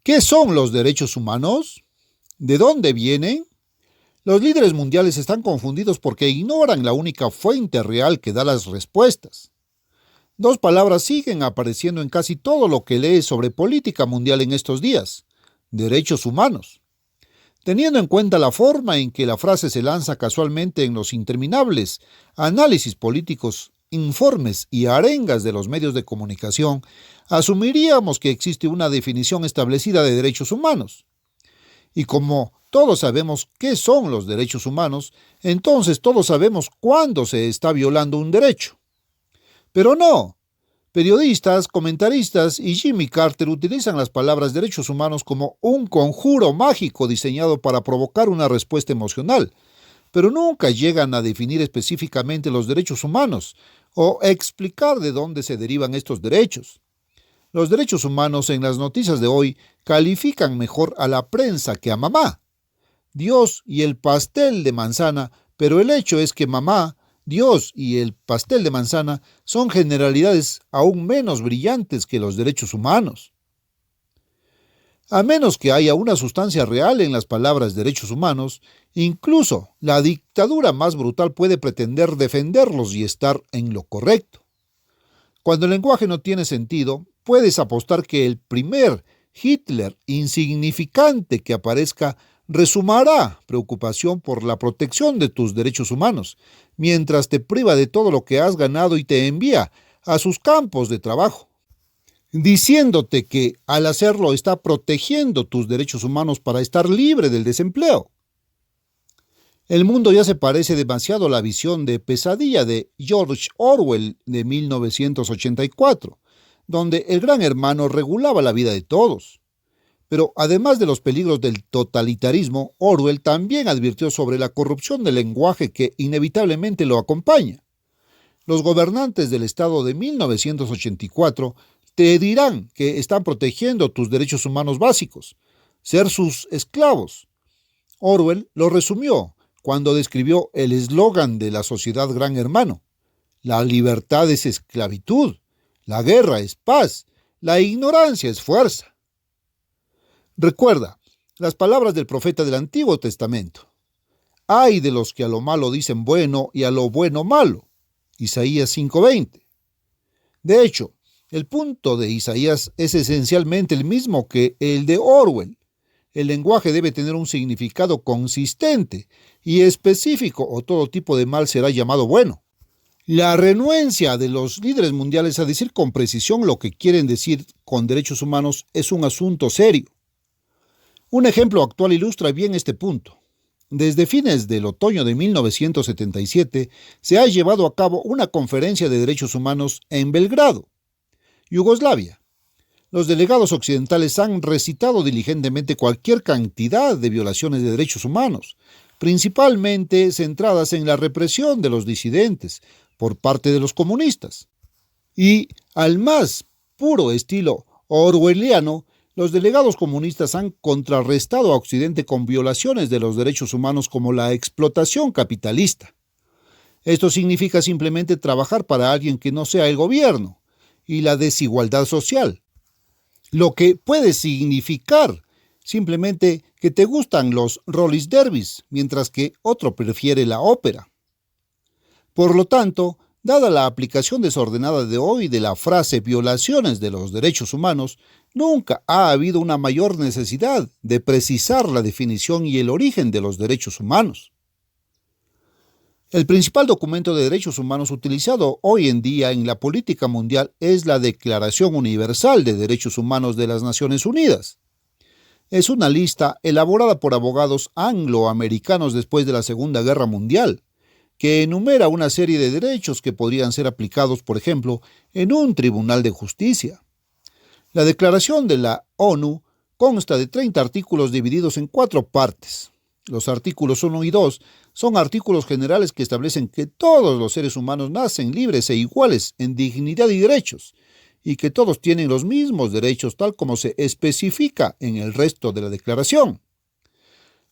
¿Qué son los derechos humanos? ¿De dónde vienen? Los líderes mundiales están confundidos porque ignoran la única fuente real que da las respuestas. Dos palabras siguen apareciendo en casi todo lo que lees sobre política mundial en estos días: derechos humanos. Teniendo en cuenta la forma en que la frase se lanza casualmente en los interminables análisis políticos, informes y arengas de los medios de comunicación, asumiríamos que existe una definición establecida de derechos humanos. Y como todos sabemos qué son los derechos humanos, entonces todos sabemos cuándo se está violando un derecho. Pero no. Periodistas, comentaristas y Jimmy Carter utilizan las palabras derechos humanos como un conjuro mágico diseñado para provocar una respuesta emocional, pero nunca llegan a definir específicamente los derechos humanos o explicar de dónde se derivan estos derechos. Los derechos humanos en las noticias de hoy califican mejor a la prensa que a mamá. Dios y el pastel de manzana, pero el hecho es que mamá, Dios y el pastel de manzana son generalidades aún menos brillantes que los derechos humanos. A menos que haya una sustancia real en las palabras derechos humanos, incluso la dictadura más brutal puede pretender defenderlos y estar en lo correcto. Cuando el lenguaje no tiene sentido, puedes apostar que el primer Hitler insignificante que aparezca resumará preocupación por la protección de tus derechos humanos, mientras te priva de todo lo que has ganado y te envía a sus campos de trabajo, diciéndote que al hacerlo está protegiendo tus derechos humanos para estar libre del desempleo. El mundo ya se parece demasiado a la visión de pesadilla de George Orwell de 1984, donde el gran hermano regulaba la vida de todos. Pero además de los peligros del totalitarismo, Orwell también advirtió sobre la corrupción del lenguaje que inevitablemente lo acompaña. Los gobernantes del Estado de 1984 te dirán que están protegiendo tus derechos humanos básicos, ser sus esclavos. Orwell lo resumió cuando describió el eslogan de la sociedad Gran Hermano: la libertad es esclavitud, la guerra es paz, la ignorancia es fuerza. Recuerda las palabras del profeta del Antiguo Testamento: ay de los que a lo malo dicen bueno y a lo bueno malo. Isaías 5:20. De hecho, el punto de Isaías es esencialmente el mismo que el de Orwell. El lenguaje debe tener un significado consistente y específico, o todo tipo de mal será llamado bueno. La renuencia de los líderes mundiales a decir con precisión lo que quieren decir con derechos humanos es un asunto serio. Un ejemplo actual ilustra bien este punto. Desde fines del otoño de 1977 se ha llevado a cabo una conferencia de derechos humanos en Belgrado, Yugoslavia. Los delegados occidentales han recitado diligentemente cualquier cantidad de violaciones de derechos humanos, principalmente centradas en la represión de los disidentes por parte de los comunistas. Y, al más puro estilo orwelliano, los delegados comunistas han contrarrestado a Occidente con violaciones de los derechos humanos como la explotación capitalista. Esto significa simplemente trabajar para alguien que no sea el gobierno, y la desigualdad social. Lo que puede significar simplemente que te gustan los Rollis Derbys, mientras que otro prefiere la ópera. Por lo tanto, dada la aplicación desordenada de hoy de la frase violaciones de los derechos humanos, nunca ha habido una mayor necesidad de precisar la definición y el origen de los derechos humanos. El principal documento de derechos humanos utilizado hoy en día en la política mundial es la Declaración Universal de Derechos Humanos de las Naciones Unidas. Es una lista elaborada por abogados angloamericanos después de la Segunda Guerra Mundial, que enumera una serie de derechos que podrían ser aplicados, por ejemplo, en un tribunal de justicia. La Declaración de la ONU consta de 30 artículos divididos en 4 partes. Los artículos 1 y 2 son artículos generales que establecen que todos los seres humanos nacen libres e iguales en dignidad y derechos, y que todos tienen los mismos derechos tal como se especifica en el resto de la declaración.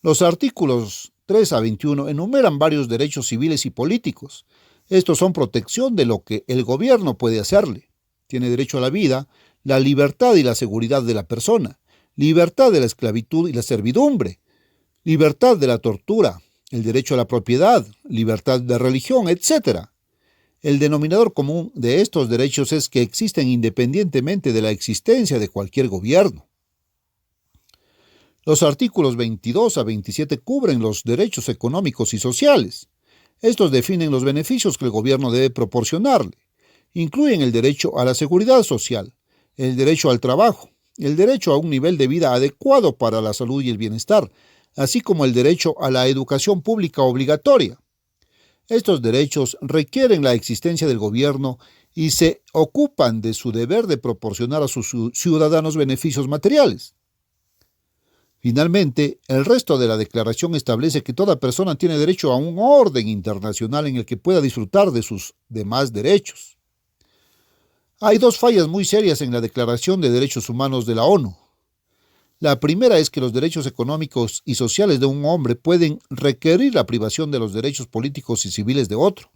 Los artículos 3 a 21 enumeran varios derechos civiles y políticos. Estos son protección de lo que el gobierno puede hacerle. Tiene derecho a la vida, la libertad y la seguridad de la persona, libertad de la esclavitud y la servidumbre, libertad de la tortura, el derecho a la propiedad, libertad de religión, etc. El denominador común de estos derechos es que existen independientemente de la existencia de cualquier gobierno. Los artículos 22 a 27 cubren los derechos económicos y sociales. Estos definen los beneficios que el gobierno debe proporcionarle. Incluyen el derecho a la seguridad social, el derecho al trabajo, el derecho a un nivel de vida adecuado para la salud y el bienestar, así como el derecho a la educación pública obligatoria. Estos derechos requieren la existencia del gobierno y se ocupan de su deber de proporcionar a sus ciudadanos beneficios materiales. Finalmente, el resto de la declaración establece que toda persona tiene derecho a un orden internacional en el que pueda disfrutar de sus demás derechos. Hay dos fallas muy serias en la Declaración de Derechos Humanos de la ONU. La primera es que los derechos económicos y sociales de un hombre pueden requerir la privación de los derechos políticos y civiles de otro.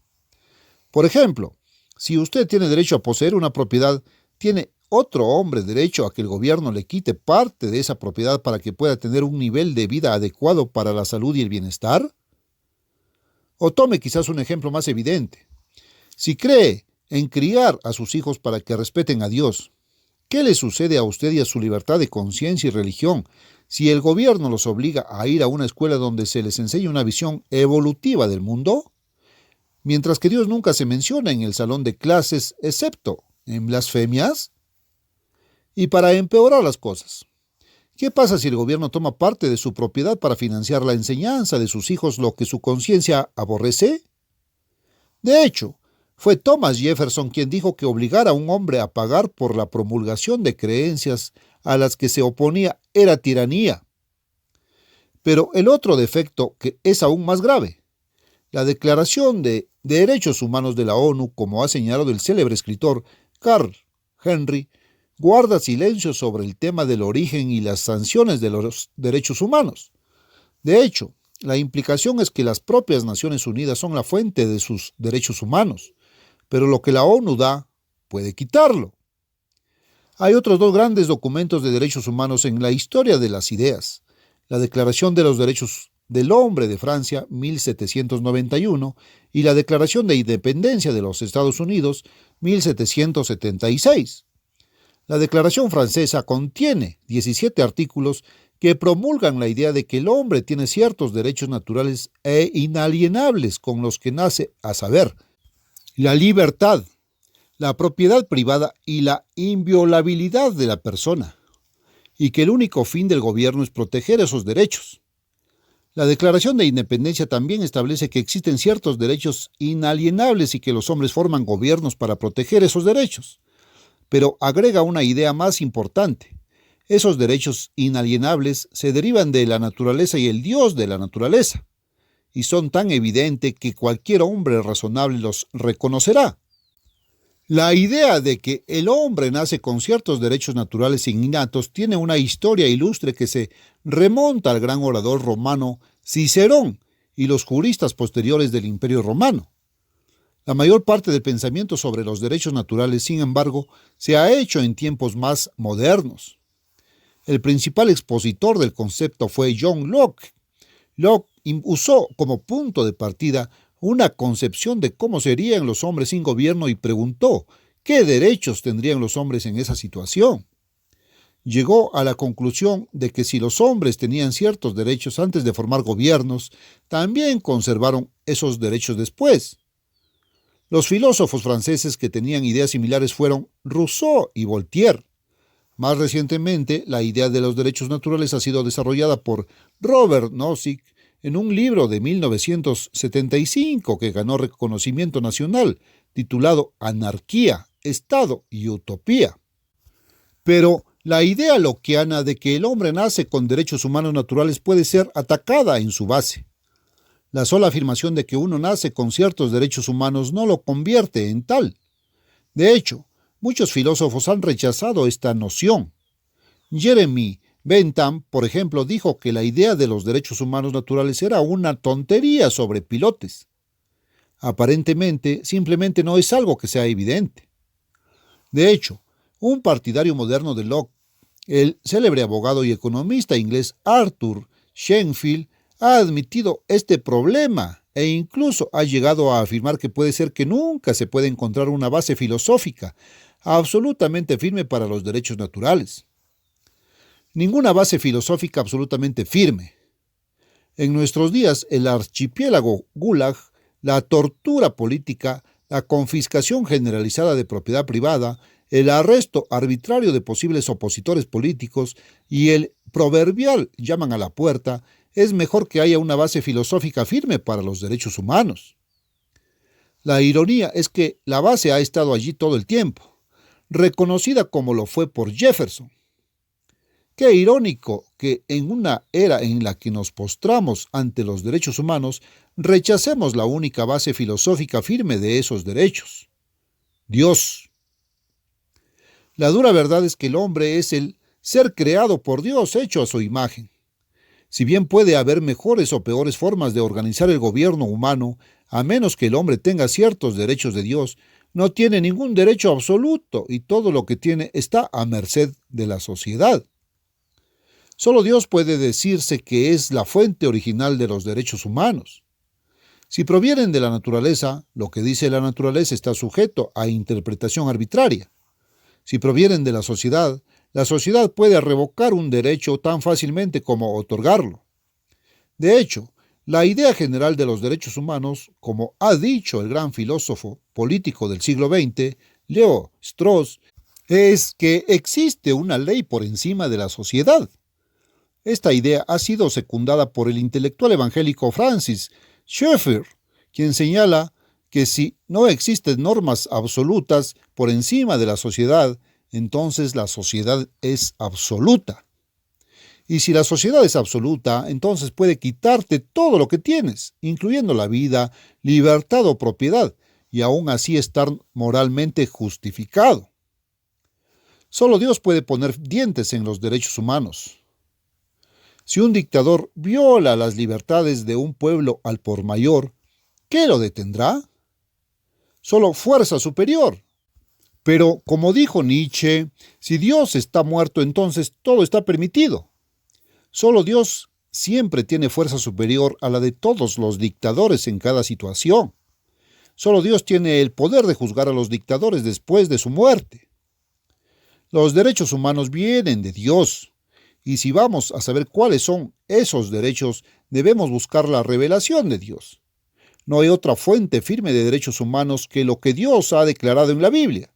Por ejemplo, si usted tiene derecho a poseer una propiedad, ¿tiene otro hombre derecho a que el gobierno le quite parte de esa propiedad para que pueda tener un nivel de vida adecuado para la salud y el bienestar? O tome quizás un ejemplo más evidente. Si cree en criar a sus hijos para que respeten a Dios, ¿qué le sucede a usted y a su libertad de conciencia y religión si el gobierno los obliga a ir a una escuela donde se les enseñe una visión evolutiva del mundo? Mientras que Dios nunca se menciona en el salón de clases, excepto en blasfemias. Y para empeorar las cosas, ¿qué pasa si el gobierno toma parte de su propiedad para financiar la enseñanza de sus hijos, lo que su conciencia aborrece? De hecho, fue Thomas Jefferson quien dijo que obligar a un hombre a pagar por la promulgación de creencias a las que se oponía era tiranía. Pero el otro defecto, que es aún más grave, la Declaración de Derechos Humanos de la ONU, como ha señalado el célebre escritor Carl Henry, guarda silencio sobre el tema del origen y las sanciones de los derechos humanos. De hecho, la implicación es que las propias Naciones Unidas son la fuente de sus derechos humanos, pero lo que la ONU da, puede quitarlo. Hay otros dos grandes documentos de derechos humanos en la historia de las ideas: la Declaración de los Derechos del Hombre de Francia, 1791, y la Declaración de Independencia de los Estados Unidos, 1776. La Declaración francesa contiene 17 artículos que promulgan la idea de que el hombre tiene ciertos derechos naturales e inalienables con los que nace, a saber, la libertad, la propiedad privada y la inviolabilidad de la persona, y que el único fin del gobierno es proteger esos derechos. La Declaración de Independencia también establece que existen ciertos derechos inalienables y que los hombres forman gobiernos para proteger esos derechos. Pero agrega una idea más importante: esos derechos inalienables se derivan de la naturaleza y el Dios de la naturaleza, y son tan evidentes que cualquier hombre razonable los reconocerá. La idea de que el hombre nace con ciertos derechos naturales innatos tiene una historia ilustre que se remonta al gran orador romano Cicerón y los juristas posteriores del Imperio Romano. La mayor parte del pensamiento sobre los derechos naturales, sin embargo, se ha hecho en tiempos más modernos. El principal expositor del concepto fue John Locke. Locke usó como punto de partida una concepción de cómo serían los hombres sin gobierno y preguntó qué derechos tendrían los hombres en esa situación. Llegó a la conclusión de que si los hombres tenían ciertos derechos antes de formar gobiernos, también conservaron esos derechos después. Los filósofos franceses que tenían ideas similares fueron Rousseau y Voltaire. Más recientemente, la idea de los derechos naturales ha sido desarrollada por Robert Nozick en un libro de 1975 que ganó reconocimiento nacional, titulado Anarquía, Estado y Utopía. Pero la idea lockeana de que el hombre nace con derechos humanos naturales puede ser atacada en su base. La sola afirmación de que uno nace con ciertos derechos humanos no lo convierte en tal. De hecho, muchos filósofos han rechazado esta noción. Jeremy Bentham, por ejemplo, dijo que la idea de los derechos humanos naturales era una tontería sobre pilotes. Aparentemente, simplemente no es algo que sea evidente. De hecho, un partidario moderno de Locke, El célebre abogado y economista inglés Arthur Shenfield ha admitido este problema e incluso ha llegado a afirmar que puede ser que nunca se puede encontrar una base filosófica absolutamente firme para los derechos naturales. Ninguna base filosófica absolutamente firme. En nuestros días, el archipiélago Gulag, la tortura política, la confiscación generalizada de propiedad privada, el arresto arbitrario de posibles opositores políticos y el proverbial llaman a la puerta, es mejor que haya una base filosófica firme para los derechos humanos. La ironía es que la base ha estado allí todo el tiempo, reconocida como lo fue por Jefferson. Qué irónico que en una era en la que nos postramos ante los derechos humanos, rechacemos la única base filosófica firme de esos derechos: Dios. La dura verdad es que el hombre es el ser creado por Dios, hecho a su imagen. Si bien puede haber mejores o peores formas de organizar el gobierno humano, a menos que el hombre tenga ciertos derechos de Dios, no tiene ningún derecho absoluto y todo lo que tiene está a merced de la sociedad. Solo Dios puede decirse que es la fuente original de los derechos humanos. Si provienen de la naturaleza, lo que dice la naturaleza está sujeto a interpretación arbitraria. Si provienen de la sociedad puede revocar un derecho tan fácilmente como otorgarlo. De hecho, la idea general de los derechos humanos, como ha dicho el gran filósofo político del siglo XX, Leo Strauss, es que existe una ley por encima de la sociedad. Esta idea ha sido secundada por el intelectual evangélico Francis Schaeffer, quien señala que si no existen normas absolutas por encima de la sociedad, entonces la sociedad es absoluta. Y si la sociedad es absoluta, entonces puede quitarte todo lo que tienes, incluyendo la vida, libertad o propiedad, y aún así estar moralmente justificado. Solo Dios puede poner dientes en los derechos humanos. Si un dictador viola las libertades de un pueblo al por mayor, ¿qué lo detendrá? Solo fuerza superior. Pero, como dijo Nietzsche, si Dios está muerto, entonces todo está permitido. Solo Dios siempre tiene fuerza superior a la de todos los dictadores en cada situación. Solo Dios tiene el poder de juzgar a los dictadores después de su muerte. Los derechos humanos vienen de Dios. Y si vamos a saber cuáles son esos derechos, debemos buscar la revelación de Dios. No hay otra fuente firme de derechos humanos que lo que Dios ha declarado en la Biblia.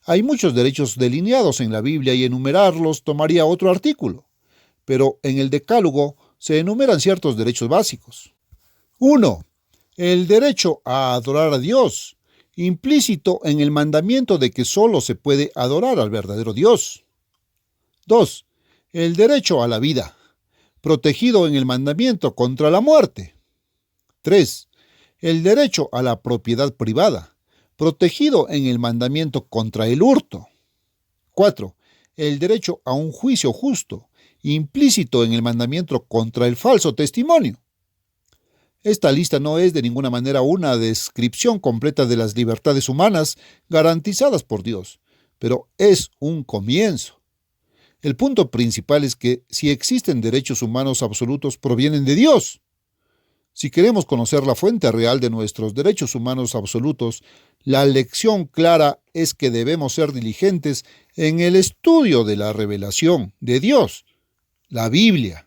Hay muchos derechos delineados en la Biblia y enumerarlos tomaría otro artículo, pero en el Decálogo se enumeran ciertos derechos básicos. 1. El derecho a adorar a Dios, implícito en el mandamiento de que solo se puede adorar al verdadero Dios. 2. El derecho a la vida, protegido en el mandamiento contra la muerte. 3. El derecho a la propiedad privada, protegido en el mandamiento contra el hurto. 4. El derecho a un juicio justo, implícito en el mandamiento contra el falso testimonio. Esta lista no es de ninguna manera una descripción completa de las libertades humanas garantizadas por Dios, pero es un comienzo. El punto principal es que si existen derechos humanos absolutos, provienen de Dios. Si queremos conocer la fuente real de nuestros derechos humanos absolutos, la lección clara es que debemos ser diligentes en el estudio de la revelación de Dios, la Biblia.